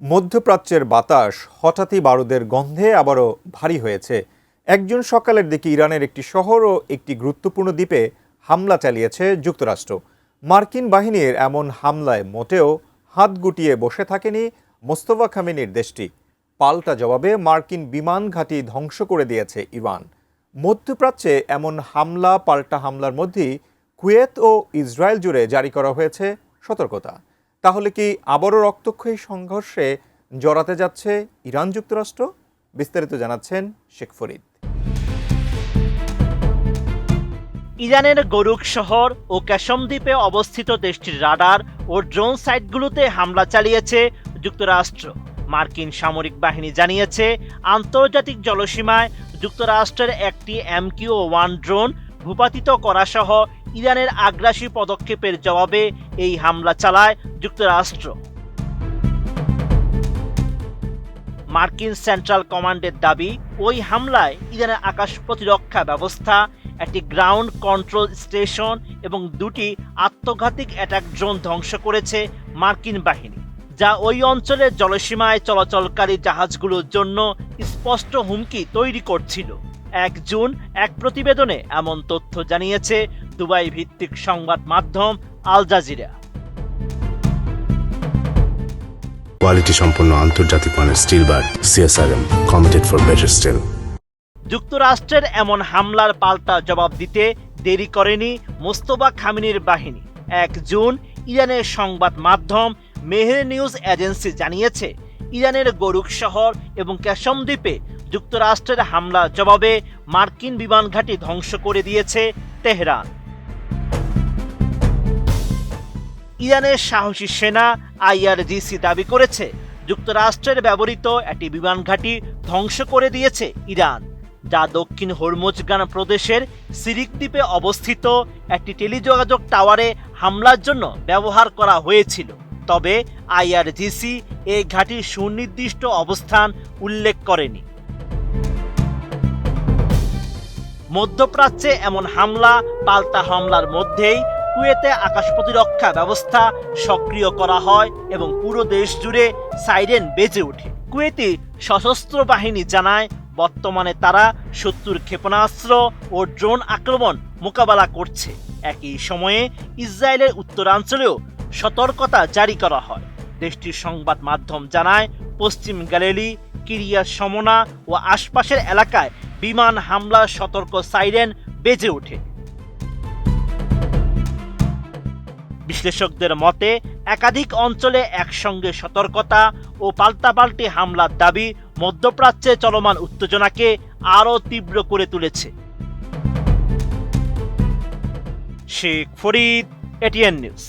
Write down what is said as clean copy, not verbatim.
মধ্যপ্রাচ্যের বাতাস হঠাৎই বারুদের গন্ধে আবারও ভারী হয়েছে। একজন সকালের দিকে ইরানের একটি শহর ও একটি গুরুত্বপূর্ণ দ্বীপে হামলা চালিয়েছে যুক্তরাষ্ট্র। মার্কিন বাহিনীর এমন হামলায় মোটেও হাত গুটিয়ে বসে থাকেনি মোস্তফা খামেনির দেশটি। পাল্টা জবাবে মার্কিন বিমান ঘাঁটি ধ্বংস করে দিয়েছে ইরান। মধ্যপ্রাচ্যে এমন পাল্টা হামলার মধ্যেই কুয়েত ও ইসরায়েল জুড়ে জারি করা হয়েছে সতর্কতা। তাহলে কি আবারও রক্তক্ষয়ী সংঘর্ষে জড়াতে যাচ্ছে ইরান যুক্তরাষ্ট্র? বিস্তারিত জানাচ্ছেন শেখ ফরিদ। ইরানের গরুক শহর ও ক্যাশম দ্বীপে অবস্থিত দেশটির রাডার ও ড্রোন সাইটগুলোতে হামলা চালিয়েছে যুক্তরাষ্ট্র। মার্কিন সামরিক বাহিনী জানিয়েছে, আন্তর্জাতিক জলসীমায় যুক্তরাষ্ট্রের একটি MQ-1 ড্রোন ভূপাতিত করা সহ ইরানের আগ্রাসী পদক্ষেপের জবাবে এই হামলা চালায় যুক্তরাষ্ট্র। মার্কিন সেন্ট্রাল কমান্ডের দাবি, ওই হামলায় ইরানের আকাশ প্রতিরক্ষা ব্যবস্থা, একটি গ্রাউন্ড কন্ট্রোল স্টেশন এবং দুটি আত্মঘাতী অ্যাটাক ড্রোন ধ্বংস করেছে মার্কিন বাহিনী, যা ওই অঞ্চলের জলসীমায় চলাচলকারী জাহাজগুলোর জন্য স্পষ্ট হুমকি তৈরি করছিল। 1 জুন এক প্রতিবেদনে এমন তথ্য জানিয়েছে দুবাই ভিত্তিক সংবাদ মাধ্যম আল জাজিরা। কোয়ালিটি সম্পন্ন আন্তর্জাতিক মানের still bar CSRM, committed for better still. যুক্তরাষ্ট্রের এমন হামলার পাল্টা জবাব দিতে দেরি করেনি মোস্তফা খামেনির বাহিনী। 1 জুন ইরানের সংবাদ মাধ্যম মেহের নিউজ এজেন্সি জানিয়েছে, ইরানের গরুক শহর এবং ক্যাশম দ্বীপে যুক্তরাষ্ট্রের হামলার জবাবে মার্কিন বিমান ঘাঁটি ধ্বংস করে দিয়েছে তেহরান। ইরানের সাহসী সেনা IRGC দাবি করেছে, যুক্তরাষ্ট্রের ব্যবহৃত একটি বিমান ঘাঁটি ধ্বংস করে দিয়েছে ইরান, যা দক্ষিণ হরমুজগান প্রদেশের সিরিক দ্বীপে অবস্থিত একটি টেলিযোগাযোগ টাওয়ারে হামলার জন্য ব্যবহার করা হয়েছিল। তবে IRGC এই ঘাঁটির সুনির্দিষ্ট অবস্থান উল্লেখ করেনি। মধ্যপ্রাচ্যে এমন পাল্টা হামলার মধ্যেই কুয়েতে আকাশ প্রতিরক্ষা ব্যবস্থা সক্রিয় করা হয় এবং পুরো দেশ জুড়ে সাইরেন বেজে ওঠে। কুয়েতি সশস্ত্র বাহিনী জানায়, বর্তমানে তারা শত্রুর ক্ষেপণাস্ত্র ও ড্রোন আক্রমণ মোকাবেলা করছে। একই সময়ে ইসরায়েলের উত্তরাঞ্চলেও সতর্কতা জারি করা হয়। দেশটির সংবাদ মাধ্যম জানায়, পশ্চিম গ্যালিলি, কিরিয়াত শমনা ও আশপাশের এলাকায় বিমান হামলার সতর্ক সাইরেন বেজে ওঠে। বিশ্লেষকদের মতে, একাধিক অঞ্চলে একসঙ্গে সতর্কতা ও পাল্টাপাল্টি হামলার দাবি মধ্যপ্রাচ্যে চলমান উত্তেজনাকে আরও তীব্র করে তুলেছে। Sheikh Farid, ATN news.